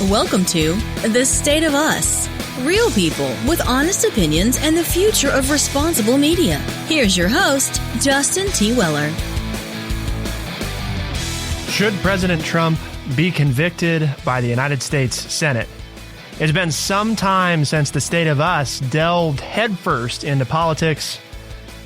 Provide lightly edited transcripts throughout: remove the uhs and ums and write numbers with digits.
Welcome to The State of Us. Real people with honest opinions and the future of responsible media. Here's your host, Justin T. Weller. Should President Trump be convicted by the United States Senate? It's been some time since The State of Us delved headfirst into politics,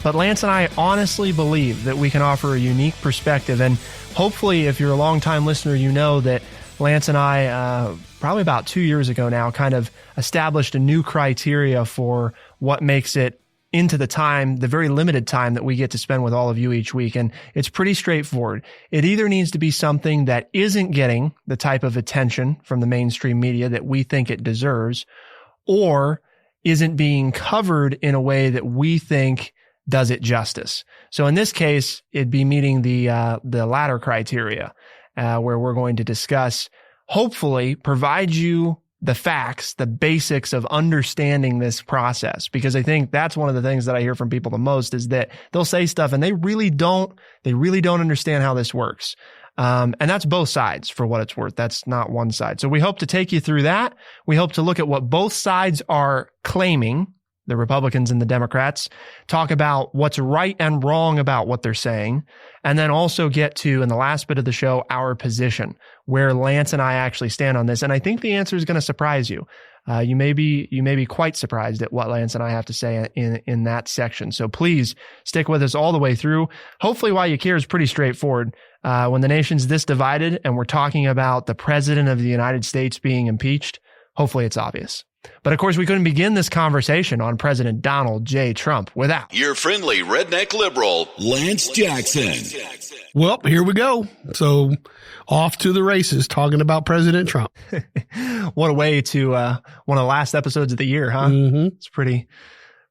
but Lance and I honestly believe that we can offer a unique perspective. And hopefully, if you're a longtime listener, you know that Lance and I, probably about 2 years ago now, kind of established a new criteria for what makes it into the time, the very limited time that we get to spend with all of you each week. And it's pretty straightforward. It either needs to be something that isn't getting the type of attention from the mainstream media that we think it deserves, or isn't being covered in a way that we think does it justice. So in this case, it'd be meeting the latter criteria, where we're going to discuss, hopefully provide you the facts, the basics of understanding this process. Because I think that's one of the things that I hear from people the most is that they'll say stuff and they really don't understand how this works. And that's both sides for what it's worth. That's not one side. So we hope to take you through that. We hope to look at what both sides are claiming, the Republicans and the Democrats, talk about what's right and wrong about what they're saying, and then also get to, in the last bit of the show, our position, where Lance and I actually stand on this. And I think the answer is going to surprise you. You may be quite surprised at what Lance and I have to say in that section. So please stick with us all the way through. Hopefully why you care is pretty straightforward. When the nation's this divided and we're talking about the president of the United States being impeached, hopefully it's obvious. But of course, we couldn't begin this conversation on President Donald J. Trump without your friendly redneck liberal, Lance Jackson. Well, here we go. So off to the races talking about President Trump. What a way to one of the last episodes of the year, huh? Mm-hmm. It's pretty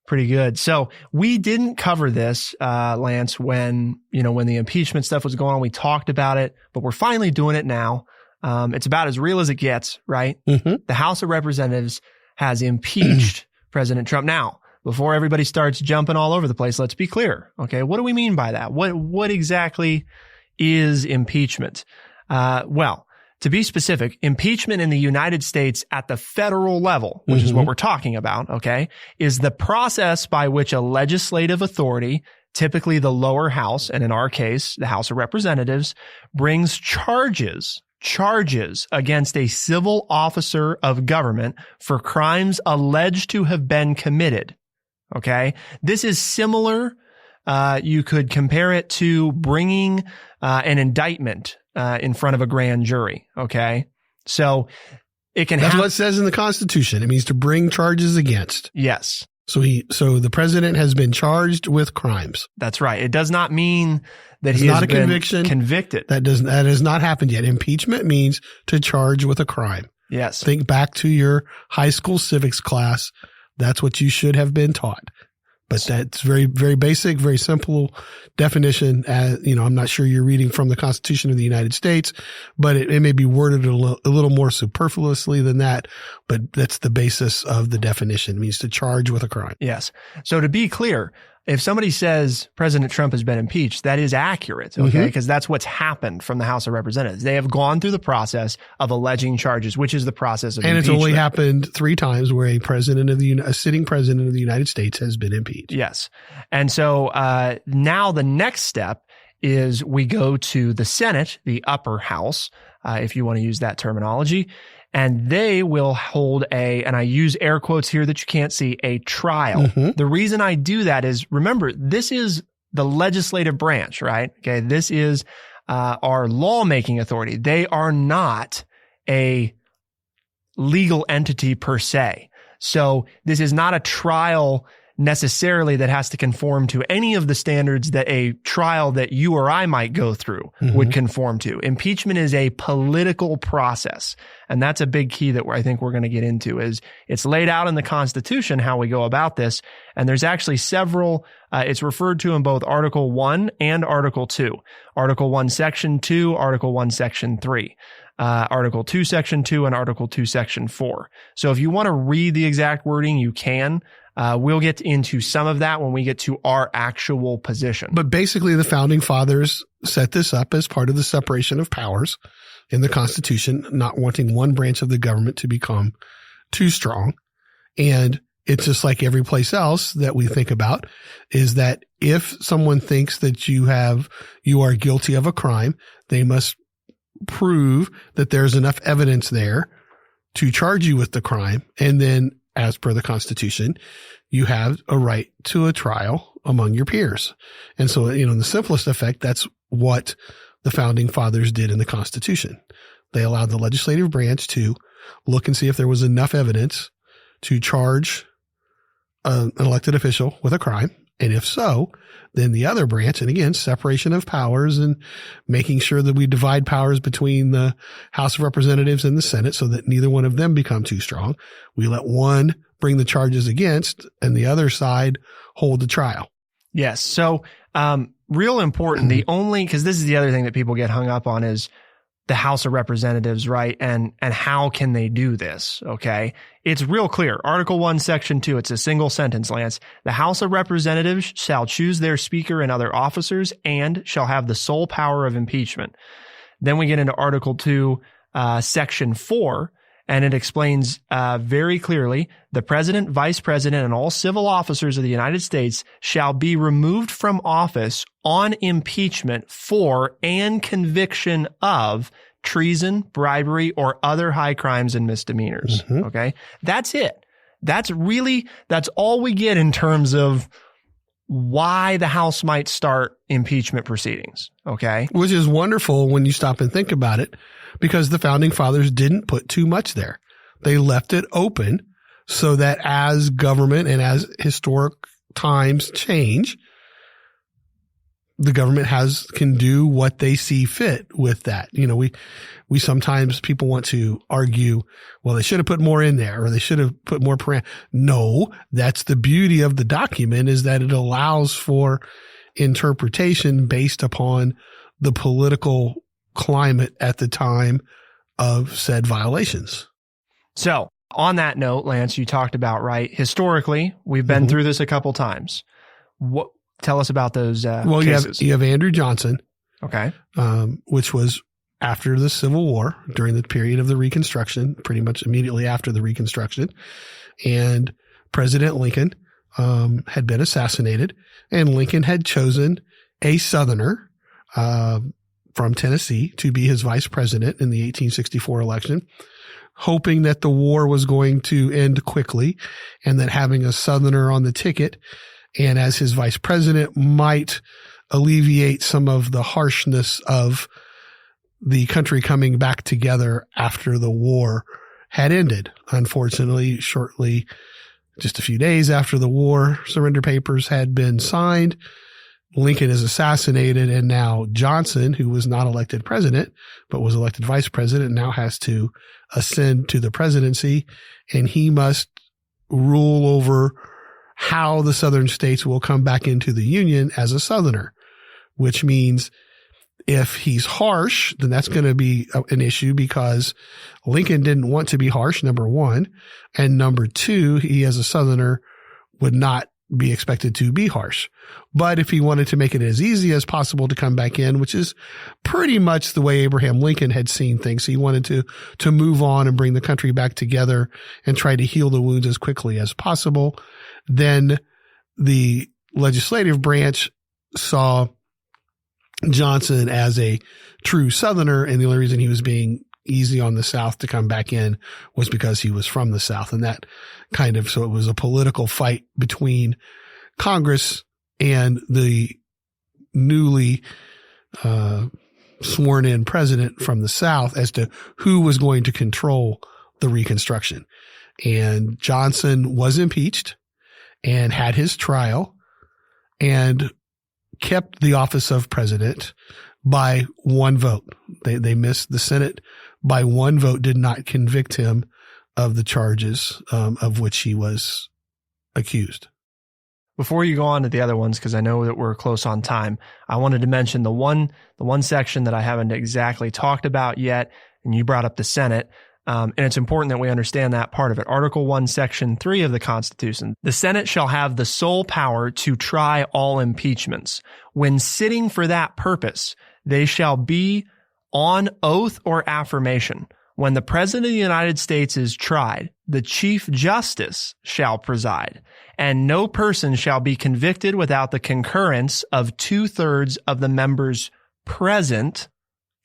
good. So we didn't cover this, Lance, when the impeachment stuff was going on. We talked about it, but we're finally doing it now. It's about as real as it gets, right? Mm-hmm. The House of Representatives has impeached President Trump. Now, before everybody starts jumping all over the place, let's be clear. Okay. What do we mean by that? What exactly is impeachment? Well, to be specific, impeachment in the United States at the federal level, which is what we're talking about, okay, is the process by which a legislative authority, typically the lower house, and in our case, the House of Representatives, brings charges against a civil officer of government for crimes alleged to have been committed. Okay. This is similar. You could compare it to bringing an indictment in front of a grand jury. Okay. So it can That's what it says in the Constitution. It means to bring charges against. Yes. So the president has been charged with crimes. That's right. It does not mean that it's he has not a been conviction. Convicted. That has not happened yet. Impeachment means to charge with a crime. Yes. Think back to your high school civics class. That's what you should have been taught. But that's very, very basic, very simple definition. I'm not sure you're reading from the Constitution of the United States, but it may be worded a little more superfluously than that. But that's the basis of the definition. It means to charge with a crime. Yes. So to be clear, if somebody says President Trump has been impeached, that is accurate, okay? Because that's what's happened from the House of Representatives. They have gone through the process of alleging charges, which is the process of impeachment. And it's only happened 3 times where a sitting president of the United States has been impeached. Yes. And so now the next step is we go to the Senate, the upper house, if you want to use that terminology, and they will hold and I use air quotes here that you can't see, a trial. The reason I do that is, remember, this is the legislative branch, right? Okay. This is our lawmaking authority. They are not a legal entity per se. So this is not a trial necessarily that has to conform to any of the standards that a trial that you or I might go through would conform to. Impeachment is a political process. And that's a big key that I think we're going to get into. Is it's laid out in the Constitution how we go about this. And there's actually several, it's referred to in both Article 1 and Article 2. Article 1, Section 2, Article 1, Section 3. Article 2, Section 2, and Article 2, Section 4. So if you want to read the exact wording, you can. We'll get into some of that when we get to our actual position. But basically, the founding fathers set this up as part of the separation of powers. in the Constitution, not wanting one branch of the government to become too strong. And it's just like every place else that we think about, is that if someone thinks that you are guilty of a crime, they must prove that there's enough evidence there to charge you with the crime. And then, as per the Constitution, you have a right to a trial among your peers. And so, in the simplest effect, that's what the founding fathers did in the Constitution. They allowed the legislative branch to look and see if there was enough evidence to charge an elected official with a crime. And if so, then the other branch, and again, separation of powers and making sure that we divide powers between the House of Representatives and the Senate so that neither one of them become too strong. We let one bring the charges against and the other side hold the trial. Yes. So, real important. Because this is the other thing that people get hung up on is the House of Representatives, right? And how can they do this? Okay. It's real clear. Article 1, Section 2, it's a single sentence, Lance. The House of Representatives shall choose their speaker and other officers and shall have the sole power of impeachment. Then we get into Article 2, Section 4, and it explains very clearly, the president, vice president, and all civil officers of the United States shall be removed from office on impeachment for and conviction of treason, bribery, or other high crimes and misdemeanors. Mm-hmm. Okay. That's it. That's all we get in terms of why the House might start impeachment proceedings. Okay. Which is wonderful when you stop and think about it, because the founding fathers didn't put too much there. They left it open so that as government and as historic times change, the government can do what they see fit with that. We sometimes, people want to argue, well, they should have put more in there or they should have put more No, that's the beauty of the document, is that it allows for interpretation based upon the political climate at the time of said violations. So on that note, Lance, you talked about, right, historically, we've been through this a couple times. Tell us about those cases. You have Andrew Johnson, okay, which was after the Civil War, during the period of the Reconstruction, pretty much immediately after the Reconstruction, and President Lincoln had been assassinated, and Lincoln had chosen a Southerner from Tennessee to be his vice president in the 1864 election, hoping that the war was going to end quickly and that having a Southerner on the ticket and as his vice president might alleviate some of the harshness of the country coming back together after the war had ended. Unfortunately, shortly, just a few days after the war, surrender papers had been signed. Lincoln is assassinated, and now Johnson, who was not elected president, but was elected vice president, now has to ascend to the presidency, and he must rule over how the southern states will come back into the Union as a Southerner, which means if he's harsh, then that's going to be an issue, because Lincoln didn't want to be harsh, number one. And number two, he as a Southerner would not be expected to be harsh. But if he wanted to make it as easy as possible to come back in, which is pretty much the way Abraham Lincoln had seen things, he wanted to move on and bring the country back together and try to heal the wounds as quickly as possible. Then the legislative branch saw Johnson as a true Southerner, and the only reason he was being easy on the South to come back in was because he was from the South. And that so it was a political fight between Congress and the newly sworn in president from the South as to who was going to control the Reconstruction. And Johnson was impeached and had his trial and kept the office of president by one vote. They missed the Senate by one vote, did not convict him of the charges of which he was accused. Before you go on to the other ones, because I know that we're close on time, I wanted to mention the one section that I haven't exactly talked about yet, and you brought up the Senate. And it's important that we understand that part of it. Article 1, Section 3 of the Constitution. The Senate shall have the sole power to try all impeachments. When sitting for that purpose, they shall be on oath or affirmation, when the President of the United States is tried, the Chief Justice shall preside, and no person shall be convicted without the concurrence of 2/3 of the members present.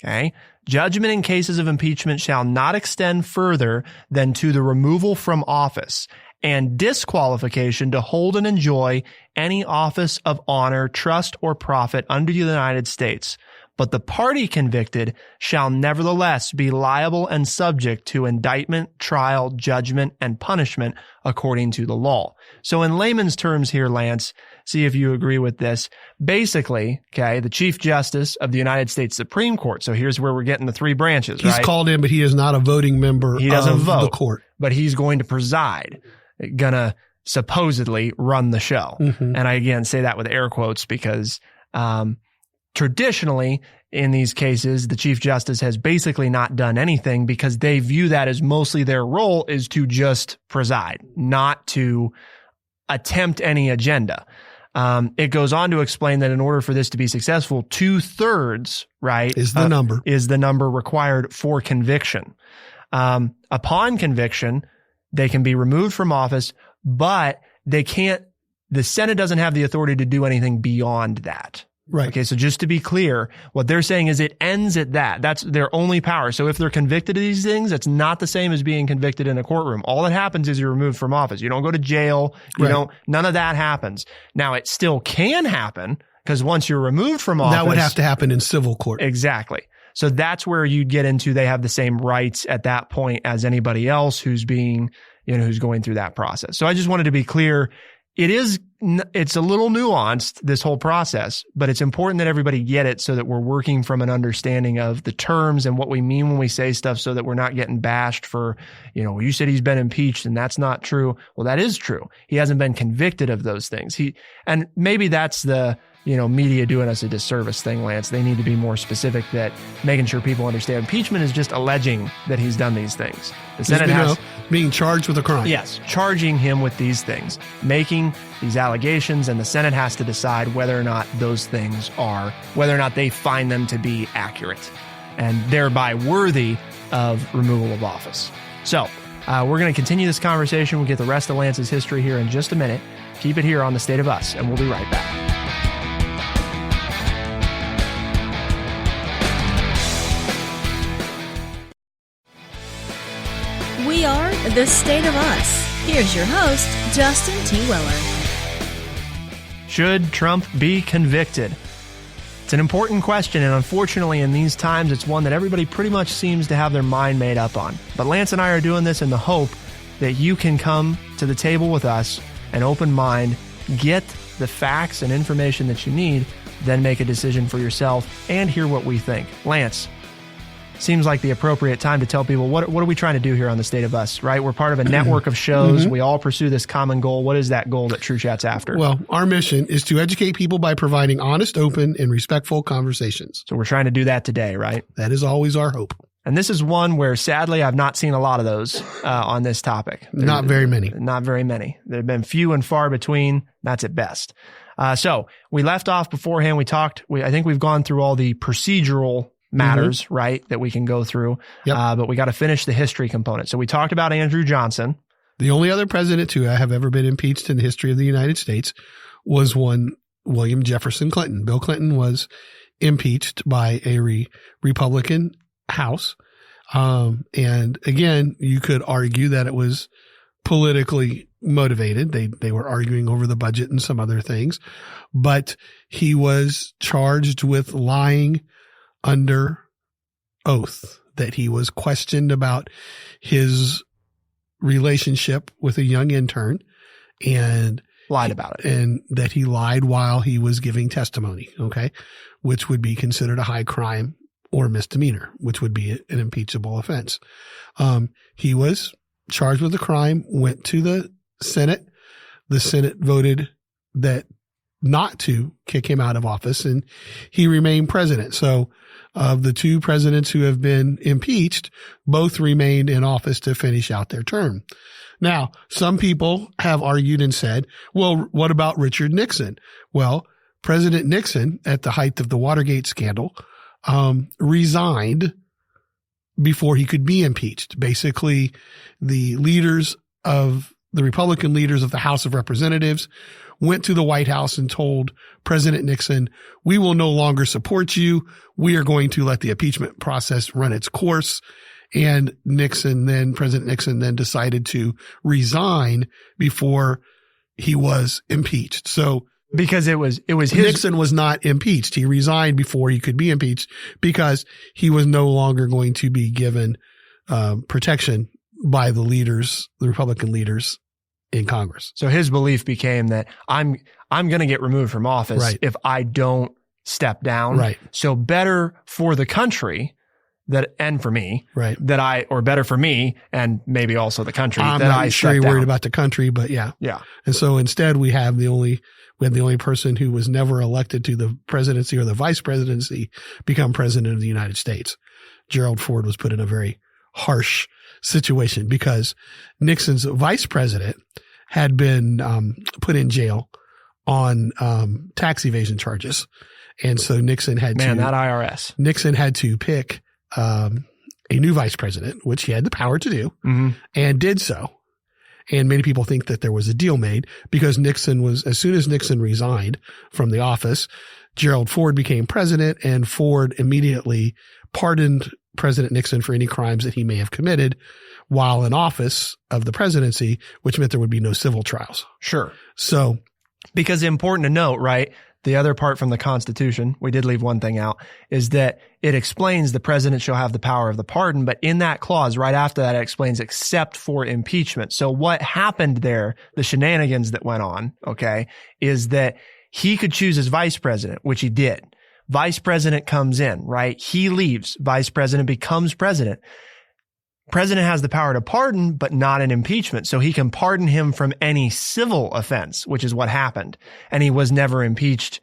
Okay. Judgment in cases of impeachment shall not extend further than to the removal from office and disqualification to hold and enjoy any office of honor, trust, or profit under the United States. But the party convicted shall nevertheless be liable and subject to indictment, trial, judgment, and punishment according to the law. So in layman's terms here, Lance, see if you agree with this. Basically, okay, the Chief Justice of the United States Supreme Court. So here's where we're getting the three branches, He's right? called in, but he is not a voting member He doesn't vote, the court. but he's going to preside, gonna supposedly run the show. Mm-hmm. And I, again, say that with air quotes because traditionally, in these cases, the Chief Justice has basically not done anything because they view that as mostly their role is to just preside, not to attempt any agenda. It goes on to explain that in order for this to be successful, 2/3, right, is the number required for conviction. Upon conviction, they can be removed from office, but they can't, the Senate doesn't have the authority to do anything beyond that. Right. Okay. So just to be clear, what they're saying is it ends at that. That's their only power. So if they're convicted of these things, it's not the same as being convicted in a courtroom. All that happens is you're removed from office. You don't go to jail. You don't, none of that happens. Now it still can happen because once you're removed from office, that would have to happen in civil court. Exactly. So that's where you'd get into, they have the same rights at that point as anybody else who's being, who's going through that process. So I just wanted to be clear. It's a little nuanced, this whole process, but it's important that everybody get it so that we're working from an understanding of the terms and what we mean when we say stuff so that we're not getting bashed for, you said he's been impeached and that's not true. Well, that is true. He hasn't been convicted of those things. And maybe that's the, media doing us a disservice thing, Lance. They need to be more specific that making sure people understand impeachment is just alleging that he's done these things. The Senate has being charged with a crime. Yes, charging him with these things, making these allegations, and the Senate has to decide whether or not those things whether or not they find them to be accurate and thereby worthy of removal of office. So we're going to continue this conversation. We'll get the rest of Lance's history here in just a minute. Keep it here on The State of Us, and we'll be right back. We are The State of Us. Here's your host, Justin T. Weller. Should Trump be convicted? It's an important question, and unfortunately in these times, it's one that everybody pretty much seems to have their mind made up on. But Lance and I are doing this in the hope that you can come to the table with us, an open mind, get the facts and information that you need, then make a decision for yourself and hear what we think. Lance, seems like the appropriate time to tell people what are we trying to do here on The State of Us, right? We're part of a network of shows. We all pursue this common goal. What is that goal that True Chat's after? Well, our mission is to educate people by providing honest, open, and respectful conversations. So we're trying to do that today, right? That is always our hope. And this is one where sadly I've not seen a lot of those on this topic. Not very many. Not very many. There have been few and far between. That's at best. So we left off beforehand. I think we've gone through all the procedural matters, right, that we can go through. Yep. But we got to finish the history component. So we talked about Andrew Johnson. The only other president to have ever been impeached in the history of the United States was one William Jefferson Clinton. Bill Clinton was impeached by a Republican House. And again, you could argue that it was politically motivated. They were arguing over the budget and some other things, but he was charged with lying under oath, that he was questioned about his relationship with a young intern and lied about it, and that he lied while he was giving testimony. Okay. Which would be considered a high crime or misdemeanor, which would be an impeachable offense. He was charged with a crime, went to the Senate. The Senate voted that not to kick him out of office, and he remained president. So of the two presidents who have been impeached, both remained in office to finish out their term. Now, some people have argued and said, well, what about Richard Nixon? Well, President Nixon, at the height of the Watergate scandal, resigned before he could be impeached. Basically, the Republican leaders of the House of Representatives went to the White House and told President Nixon, we will no longer support you. We are going to let the impeachment process run its course. And President Nixon then decided to resign before he was impeached. So because it was his Nixon was not impeached. He resigned before he could be impeached because he was no longer going to be given protection by the Republican leaders in Congress. So his belief became that I'm going to get removed from office if I don't step down. Right. So better for the country and for me, or better for me and maybe also the country I'm that not I sure step you're down. worried about the country, but yeah. And so instead we had the only person who was never elected to the presidency or the vice presidency become president of the United States. Gerald Ford was put in a very harsh situation because Nixon's vice president had been that put in jail on tax evasion charges. And so Nixon had IRS. Nixon had to pick a new vice president, which he had the power to do, and did so. And many people think that there was a deal made because as soon as Nixon resigned from the office, Gerald Ford became president, and Ford immediately pardoned President Nixon for any crimes that he may have committed while in office of the presidency, which meant there would be no civil trials. Sure. So, because important to note, right? The other part from the Constitution, we did leave one thing out, is that it explains the president shall have the power of the pardon. But in that clause, right after that, it explains except for impeachment. So what happened there, the shenanigans that went on, is that he could choose his vice president, which he did. Vice president comes in, right? He leaves. Vice president becomes president. President has the power to pardon, but not an impeachment. So he can pardon him from any civil offense, which is what happened. And he was never impeached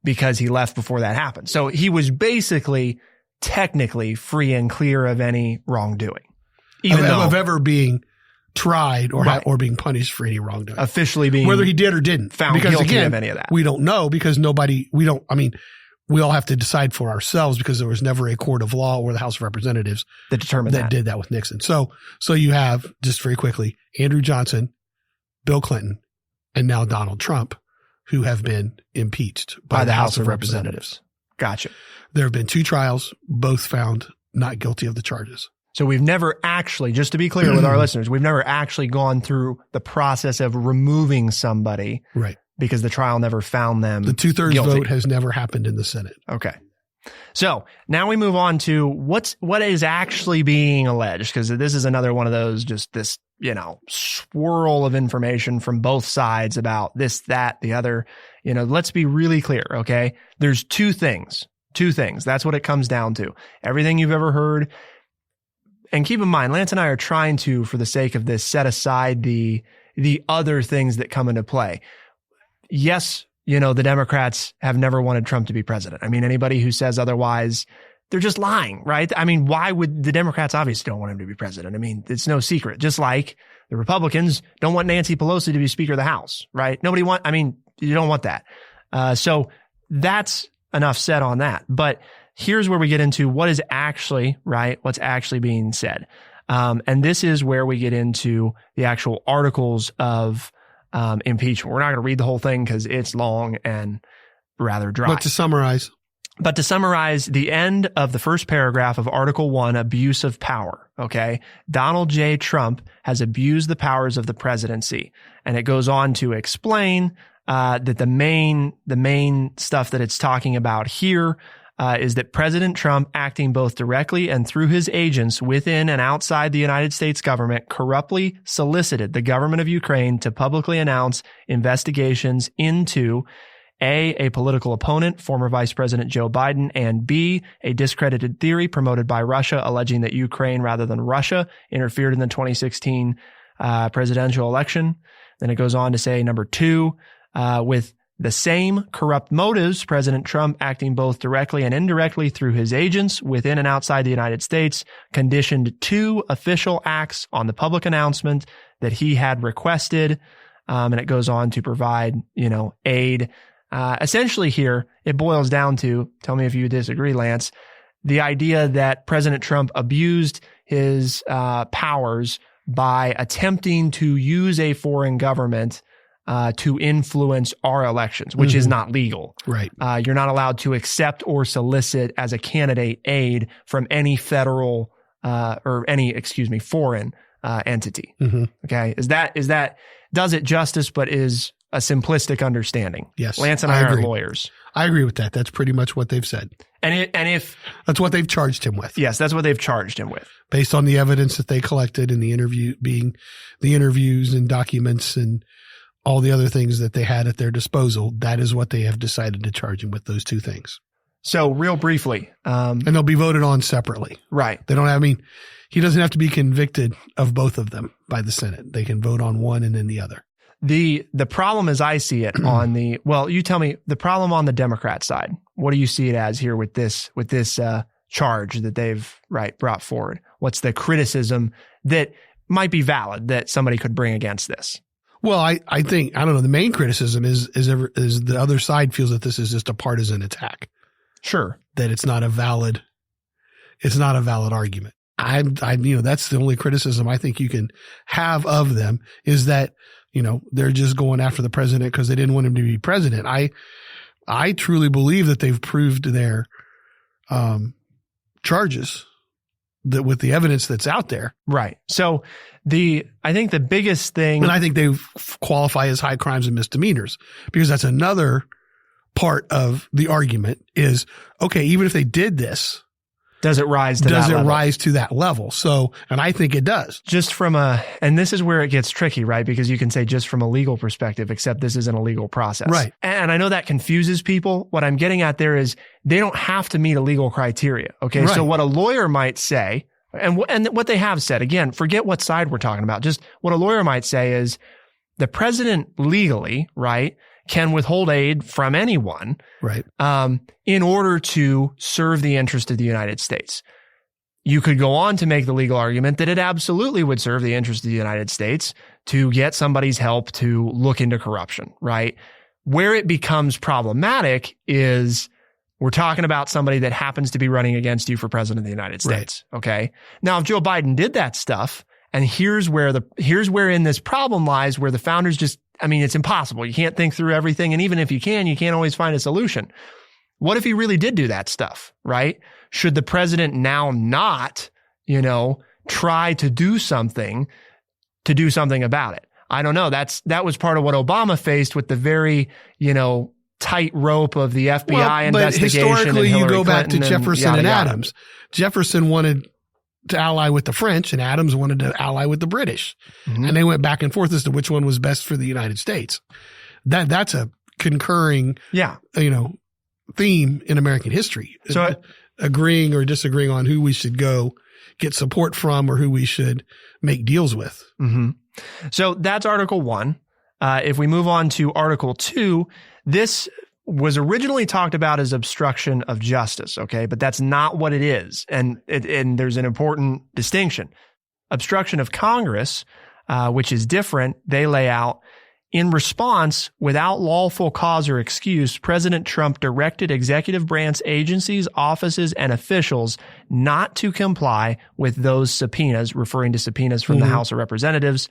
because he left before that happened. So he was basically technically free and clear of any wrongdoing. Of ever being tried or being punished for any wrongdoing. Officially being whether he did or didn't. Found guilty of any of that. We don't know because we all have to decide for ourselves because there was never a court of law or the House of Representatives that determined that did that with Nixon. So you have, just very quickly, Andrew Johnson, Bill Clinton, and now Donald Trump, who have been impeached by the House of Representatives. Gotcha. There have been 2 trials, both found not guilty of the charges. So we've never actually, just to be clear with our listeners, we've never actually gone through the process of removing somebody. Right. Because the trial never found them The 2/3 guilty. vote has never happened in the Senate. Okay. So now we move on to what is actually being alleged, because this is another one of those, just this, swirl of information from both sides about this, that, the other. Let's be really clear. Okay. There's two things. That's what it comes down to. Everything you've ever heard. And keep in mind, Lance and I are trying to, for the sake of this, set aside the other things that come into play. Yes, the Democrats have never wanted Trump to be president. I mean, anybody who says otherwise, they're just lying, right? I mean, why would the Democrats obviously don't want him to be president? I mean, it's no secret. Just like the Republicans don't want Nancy Pelosi to be Speaker of the House, right? You don't want that. So that's enough said on that. But here's where we get into what is actually, right? What's actually being said. And this is where we get into the actual articles of impeachment. We're not going to read the whole thing because it's long and rather dry. But to summarize, the end of the first paragraph of Article 1, abuse of power. Okay. Donald J. Trump has abused the powers of the presidency. And it goes on to explain that the main stuff that it's talking about here is that President Trump, acting both directly and through his agents within and outside the United States government, corruptly solicited the government of Ukraine to publicly announce investigations into A, political opponent, former Vice President Joe Biden, and B, a discredited theory promoted by Russia alleging that Ukraine rather than Russia interfered in the 2016 presidential election. Then it goes on to say, number 2, with the same corrupt motives, President Trump, acting both directly and indirectly through his agents within and outside the United States, conditioned 2 official acts on the public announcement that he had requested. And it goes on to provide, aid Essentially here, it boils down to, tell me if you disagree, Lance, the idea that President Trump abused his powers by attempting to use a foreign government to influence our elections, which is not legal. Right. You're not allowed to accept or solicit as a candidate aid from any federal foreign entity. Okay. Does it justice, but is a simplistic understanding. Yes. Lance and I aren't lawyers. I agree with that. That's pretty much what they've said. And if that's what they've charged him with. Yes, that's what they've charged him with. Based on the evidence that they collected in the interviews and documents and all the other things that they had at their disposal, that is what they have decided to charge him with, those two things. So real briefly. And they'll be voted on separately. Right. He doesn't have to be convicted of both of them by the Senate. They can vote on one and then the other. The problem as I see it you tell me the problem on the Democrat side. What do you see it as here with this charge that they've brought forward? What's the criticism that might be valid that somebody could bring against this? Well, I think, I don't know. The main criticism is the other side feels that this is just a partisan attack. Sure. That it's not a valid argument. That's the only criticism I think you can have of them is that, they're just going after the president because they didn't want him to be president. I truly believe that they've proved their charges that with the evidence that's out there. Right. So I think the biggest thing, and I think they qualify as high crimes and misdemeanors, because that's another part of the argument is, okay, even if they did this, does it rise to that level? So, and I think it does. And this is where it gets tricky, right? Because you can say just from a legal perspective, except this isn't a legal process. Right. And I know that confuses people. What I'm getting at there is they don't have to meet a legal criteria. Okay. Right. So what a lawyer might say, and what they have said, again, forget what side we're talking about. Just what a lawyer might say is the president legally, right, can withhold aid from anyone, right, in order to serve the interest of the United States. You could go on to make the legal argument that it absolutely would serve the interest of the United States to get somebody's help to look into corruption, right? Where it becomes problematic is we're talking about somebody that happens to be running against you for president of the United States, right. Okay? Now, if Joe Biden did that stuff, and here's wherein this problem lies, where the founders it's impossible. You can't think through everything. And even if you can't always find a solution. What if he really did do that stuff, right? Should the president now not, try to do something about it? I don't know. That was part of what Obama faced with the very, tight rope of the FBI investigation. But historically, you go back to Clinton Jefferson and Adams. Jefferson wanted to ally with the French and Adams wanted to ally with the British. Mm-hmm. And they went back and forth as to which one was best for the United States. That's a concurring, theme in American history. So agreeing or disagreeing on who we should go get support from or who we should make deals with. Mm-hmm. So that's Article 1. If we move on to Article 2, this was originally talked about as obstruction of justice, okay? But that's not what it is. And there's an important distinction. Obstruction of Congress, which is different, they lay out, in response, without lawful cause or excuse, President Trump directed executive branch agencies, offices, and officials not to comply with those subpoenas, referring to subpoenas from the House of Representatives.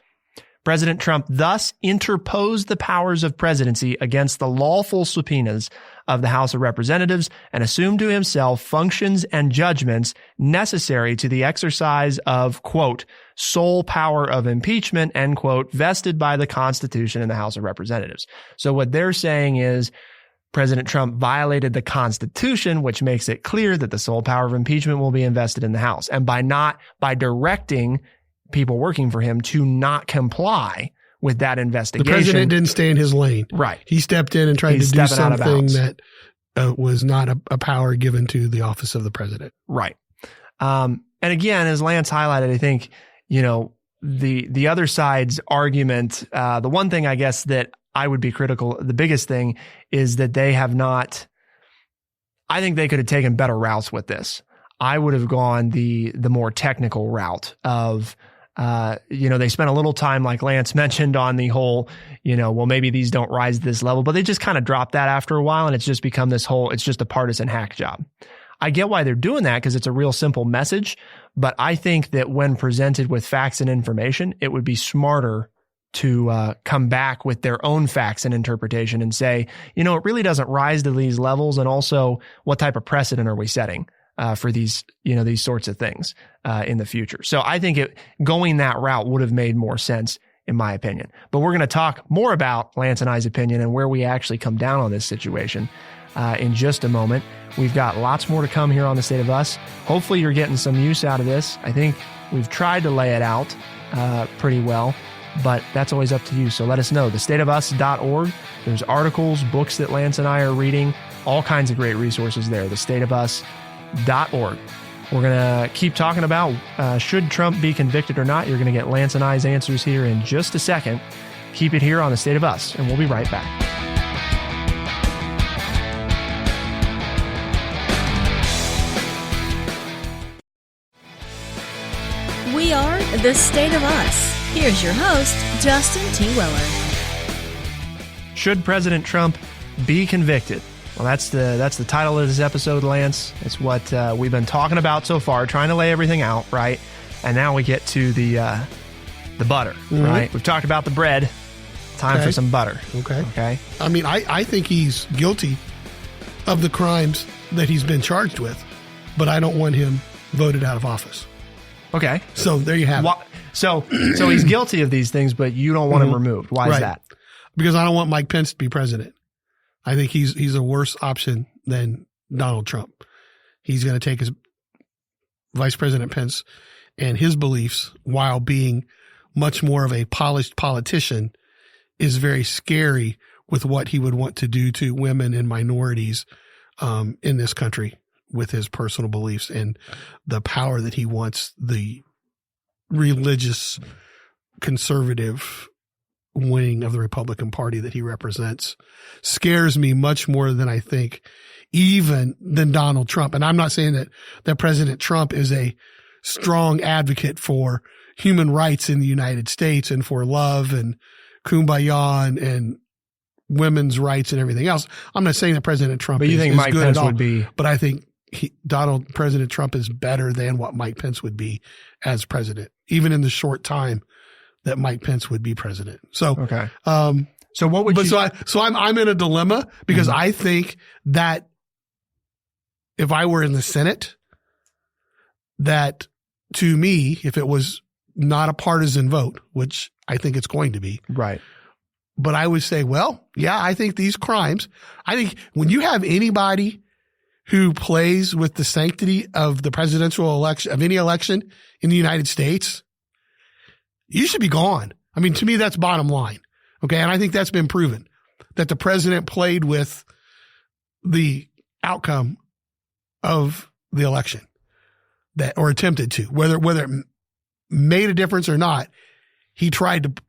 President Trump thus interposed the powers of presidency against the lawful subpoenas of the House of Representatives and assumed to himself functions and judgments necessary to the exercise of, quote, sole power of impeachment, end quote, vested by the Constitution in the House of Representatives. So what they're saying is President Trump violated the Constitution, which makes it clear that the sole power of impeachment will be invested in the House. And by directing people working for him to not comply with that investigation. The president didn't stay in his lane. Right. He stepped in and tried to do something that was not a power given to the office of the president. Right. And again, as Lance highlighted, I think, the other side's argument, the one thing I guess that I would be critical, the biggest thing is that they have not, I think they could have taken better routes with this. I would have gone the more technical route of They spent a little time, like Lance mentioned, on the whole, well, maybe these don't rise to this level, but they just kind of dropped that after a while. And it's just become it's just a partisan hack job. I get why they're doing that because it's a real simple message. But I think that when presented with facts and information, it would be smarter to come back with their own facts and interpretation and say, it really doesn't rise to these levels. And also, what type of precedent are we setting for these sorts of things in the future? So I think going that route would have made more sense, in my opinion. But we're going to talk more about Lance and I's opinion and where we actually come down on this situation in just a moment. We've got lots more to come here on The State of Us. Hopefully you're getting some use out of this. I think we've tried to lay it out pretty well, but that's always up to you. So let us know. thestateofus.org. There's articles, books that Lance and I are reading, all kinds of great resources there. thestateofus.org. We're going to keep talking about should Trump be convicted or not. You're going to get Lance and I's answers here in just a second. Keep it here on The State of Us, and we'll be right back. We are The State of Us. Here's your host, Justin T. Weller. Should President Trump be convicted? Well, that's the title of this episode, Lance. It's what we've been talking about so far, trying to lay everything out, right? And now we get to the butter, right? We've talked about the bread. Time for some butter. Okay. I mean, I think he's guilty of the crimes that he's been charged with, but I don't want him voted out of office. Okay. So there you have it. So he's guilty of these things, but you don't want him removed. Why is that? Because I don't want Mike Pence to be president. I think he's a worse option than Donald Trump. He's going to take his Vice President Pence and his beliefs, while being much more of a polished politician, is very scary with what he would want to do to women and minorities in this country with his personal beliefs and the power that he wants the religious conservative wing of the Republican Party that he represents scares me much more than I think even than Donald Trump. And I'm not saying that President Trump is a strong advocate for human rights in the United States and for love and kumbaya and women's rights and everything else. I'm not saying that President Trump but you think Mike Pence would be, but I think President Trump is better than what Mike Pence would be as president, even in the short time that Mike Pence would be president. So, okay. So what would you? So I'm in a dilemma because I think that if I were in the Senate, that to me, if it was not a partisan vote, which I think it's going to be, right? But I would say, well, yeah, I think these crimes. I think when you have anybody who plays with the sanctity of the presidential election, of any election in the United States, you should be gone. I mean, to me, that's bottom line. Okay. And I think that's been proven that the president played with the outcome of the election or attempted to, whether it made a difference or not, he tried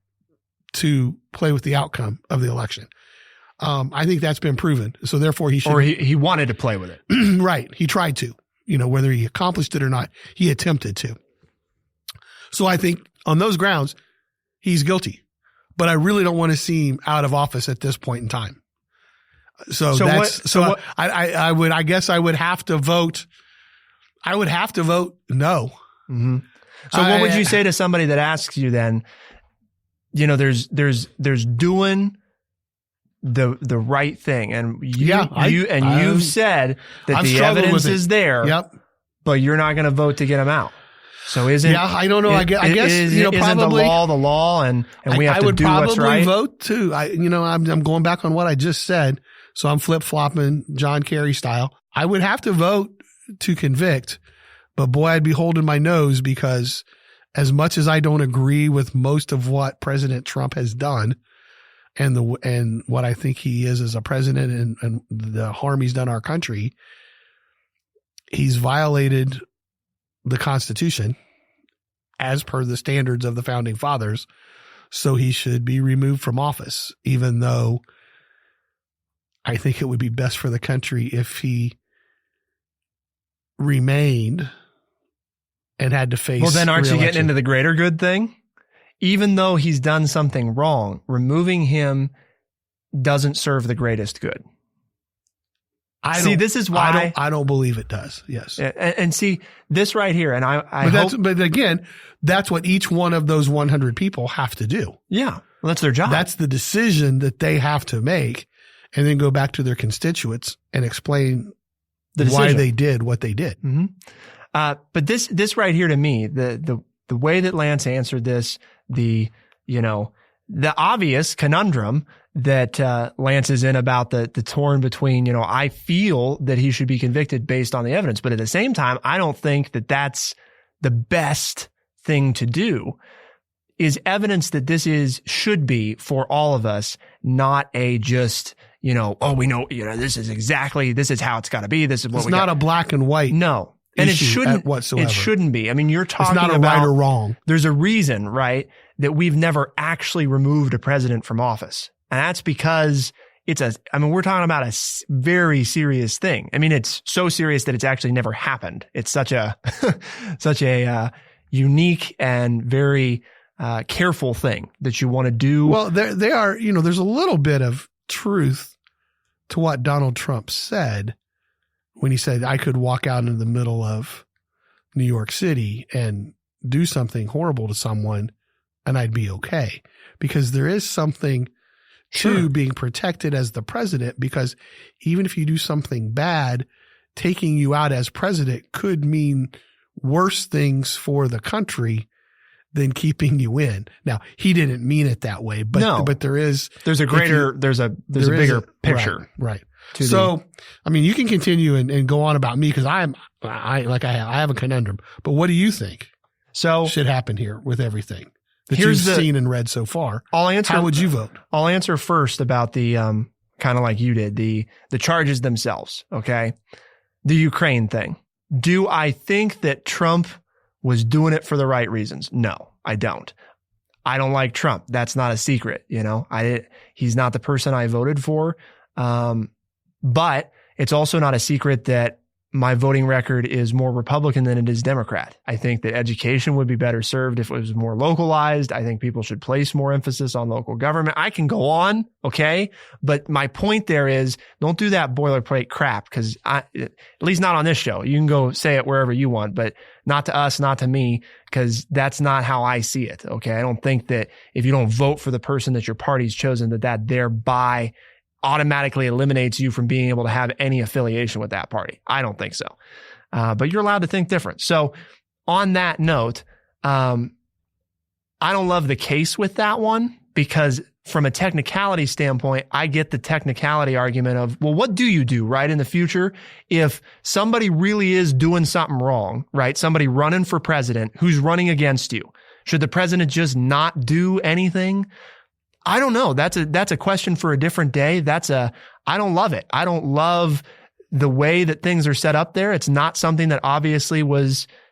to play with the outcome of the election. I think that's been proven. So therefore he should. Or he wanted to play with it. Right. He tried to, whether he accomplished it or not, he attempted to. So I think on those grounds, he's guilty, but I really don't want to see him out of office at this point in time. I guess I would have to vote. I would have to vote no. Mm-hmm. So what would you say to somebody that asks you then, there's doing the right thing. And you've said that the evidence is there, yep, but you're not going to vote to get him out. So I don't know. I guess isn't probably the law and we have to do what's right. I would probably vote too. I'm going back on what I just said. So I'm flip flopping John Kerry style. I would have to vote to convict, but boy, I'd be holding my nose because as much as I don't agree with most of what President Trump has done and what I think he is as a president and the harm he's done our country, he's violated the Constitution as per the standards of the founding fathers. So he should be removed from office, even though I think it would be best for the country if he remained and had to face. Well, then aren't you getting re-election. into the greater good thing? Even though he's done something wrong, removing him doesn't serve the greatest good. This is why I don't believe it does. Yes. And see this right here. And but again, that's what each one of those 100 people have to do. Yeah. Well, that's their job. That's the decision that they have to make, and then go back to their constituents and explain why they did what they did. Mm-hmm. But this right here to me, the way that Lance answered this, the obvious conundrum that Lance is in about the torn between, I feel that he should be convicted based on the evidence, but at the same time, I don't think that that's the best thing to do, is evidence that should be for all of us, not a just, we know, this is how it's got to be. This is what it's not a black and white. No. And it shouldn't whatsoever. It shouldn't be. I mean, you're talking about. It's not a right or wrong. There's a reason, right, that we've never actually removed a president from office. And that's because we're talking about a very serious thing. I mean, it's so serious that it's actually never happened. It's such a unique and very careful thing that you want to do. Well, they are, there's a little bit of truth to what Donald Trump said when he said, I could walk out into the middle of New York City and do something horrible to someone and I'd be okay. Because there is something to being protected as the president, because even if you do something bad, taking you out as president could mean worse things for the country than keeping you in. Now, he didn't mean it that way, but there's a bigger picture. Right. So, you can continue and go on about me, because I have a conundrum, but what do you think should happen here with everything that you've seen and read so far? How would you vote? I'll answer first about the, kind of like you did, the charges themselves. Okay. The Ukraine thing. Do I think that Trump was doing it for the right reasons? No, I don't. I don't like Trump. That's not a secret. He's not the person I voted for. But it's also not a secret that my voting record is more Republican than it is Democrat. I think that education would be better served if it was more localized. I think people should place more emphasis on local government. I can go on, okay? But my point there is, don't do that boilerplate crap, because at least not on this show. You can go say it wherever you want, but not to us, not to me, because that's not how I see it, okay? I don't think that if you don't vote for the person that your party's chosen, that thereby automatically eliminates you from being able to have any affiliation with that party. I don't think so. But you're allowed to think different. So on that note, I don't love the case with that one, because from a technicality standpoint, I get the technicality argument of, well, what do you do, right, in the future if somebody really is doing something wrong, right? Somebody running for president who's running against you. Should the president just not do anything? I don't know. That's a question for a different day. I don't love it. I don't love the way that things are set up there. It's not something that obviously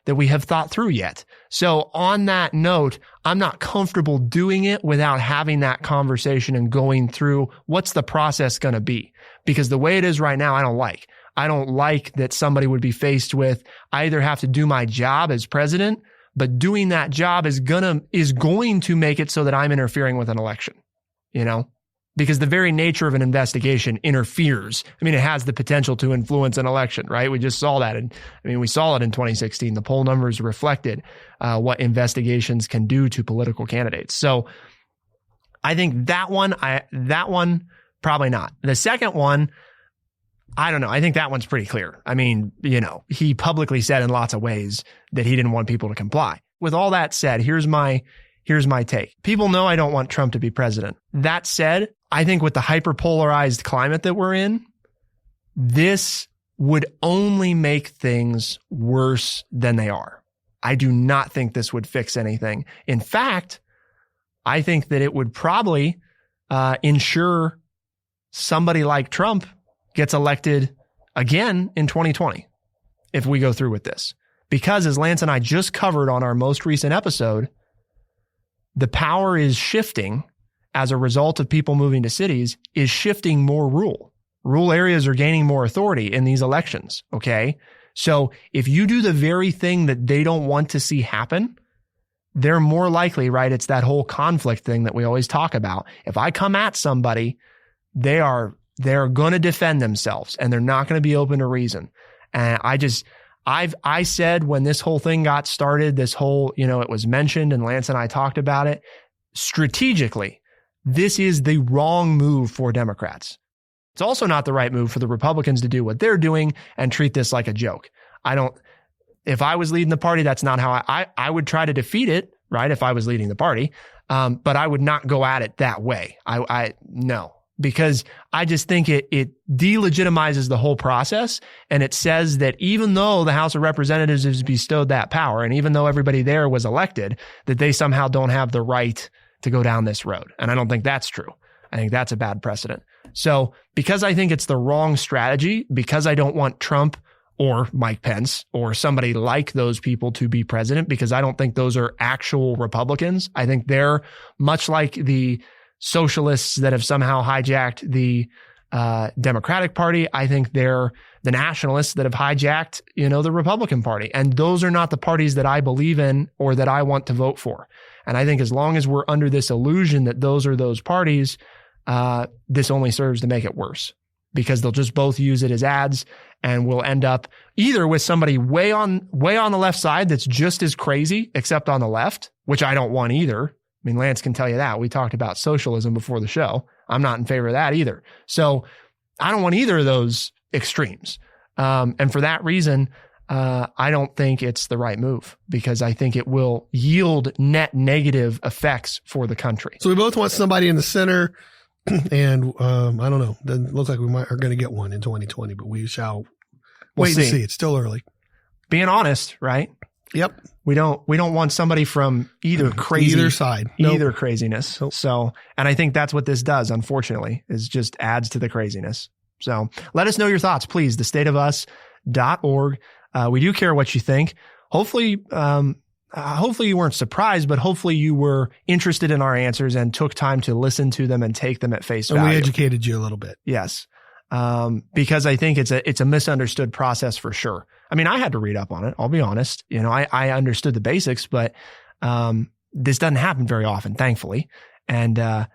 that we have thought through yet. So on that note, I'm not comfortable doing it without having that conversation and going through what's the process going to be. Because the way it is right now, I don't like. I don't like that somebody would be faced with, I either have to do my job as president, but doing that job is going to make it so that I'm interfering with an election, because the very nature of an investigation interferes. It has the potential to influence an election, right? We just saw that. We saw it in 2016. The poll numbers reflected what investigations can do to political candidates. So I think that one, probably not. The second one, I don't know. I think that one's pretty clear. He publicly said in lots of ways that he didn't want people to comply. With all that said, here's my take. People know I don't want Trump to be president. That said, I think with the hyperpolarized climate that we're in, this would only make things worse than they are. I do not think this would fix anything. In fact, I think that it would probably ensure somebody like Trump gets elected again in 2020 if we go through with this. Because as Lance and I just covered on our most recent episode, the power is shifting as a result of people moving to cities, is shifting more rule. Rural areas are gaining more authority in these elections, okay? So if you do the very thing that they don't want to see happen, they're more likely, right? It's that whole conflict thing that we always talk about. If I come at somebody, they're going to defend themselves and they're not going to be open to reason. And I said when this whole thing got started, this whole, it was mentioned and Lance and I talked about it, strategically, this is the wrong move for Democrats. It's also not the right move for the Republicans to do what they're doing and treat this like a joke. If I was leading the party, that's not how I would try to defeat it, right? If I was leading the party. But I would not go at it that way. No, because I just think it delegitimizes the whole process. And it says that even though the House of Representatives has bestowed that power, and even though everybody there was elected, that they somehow don't have the right to go down this road. And I don't think that's true. I think that's a bad precedent. So because I think it's the wrong strategy, because I don't want Trump or Mike Pence or somebody like those people to be president, because I don't think those are actual Republicans. I think they're much like the socialists that have somehow hijacked the Democratic Party. I think they're the nationalists that have hijacked, the Republican Party. And those are not the parties that I believe in or that I want to vote for. And I think as long as we're under this illusion that those are those parties, this only serves to make it worse, because they'll just both use it as ads, and we'll end up either with somebody way on the left side that's just as crazy, except on the left, which I don't want either. I mean, Lance can tell you that. We talked about socialism before the show. I'm not in favor of that either. So I don't want either of those extremes. And for that reason, I don't think it's the right move, because I think it will yield net negative effects for the country. So we both want somebody in the center. And I don't know. Doesn't look like we are going to get one in 2020, but we shall wait and see. It's still early. Being honest, right? Yep. We don't want somebody from either side, either craziness. Nope. So, and I think that's what this does, unfortunately, is just adds to the craziness. So let us know your thoughts, please. thestateofus.org. We do care what you think. Hopefully you weren't surprised, but hopefully you were interested in our answers and took time to listen to them and take them at face value. And we educated you a little bit. Yes. Because I think it's a misunderstood process for sure. I mean, I had to read up on it. I'll be honest. I understood the basics, but this doesn't happen very often, thankfully. And I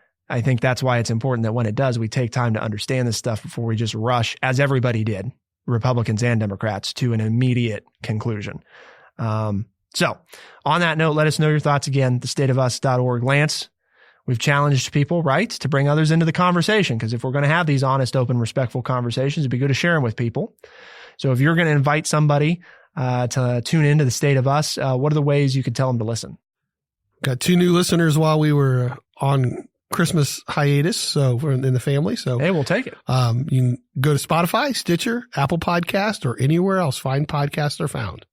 think that's why it's important that when it does, we take time to understand this stuff before we just rush, as everybody did, Republicans and Democrats, to an immediate conclusion. So on that note, let us know your thoughts again, thestateofus.org. Lance, we've challenged people, right, to bring others into the conversation, because if we're going to have these honest, open, respectful conversations, it'd be good to share them with people. So if you're going to invite somebody to tune into the State of Us, what are the ways you could tell them to listen? Got 2 new listeners while we were on Christmas hiatus, so in the family. So hey, we'll take it. You can go to Spotify, Stitcher, Apple Podcast, or anywhere else fine podcasts are found.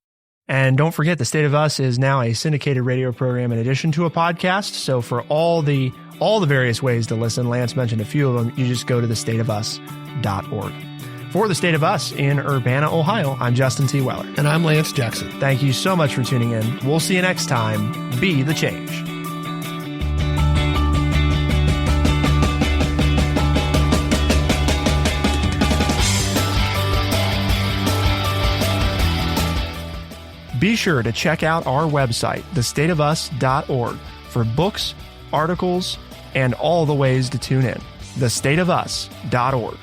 And don't forget, The State of Us is now a syndicated radio program in addition to a podcast. So for all the various ways to listen, Lance mentioned a few of them, you just go to thestateofus.org. For The State of Us in Urbana, Ohio, I'm Justin T. Weller. And I'm Lance Jackson. Thank you so much for tuning in. We'll see you next time. Be the change. Be sure to check out our website, thestateofus.org, for books, articles, and all the ways to tune in. thestateofus.org.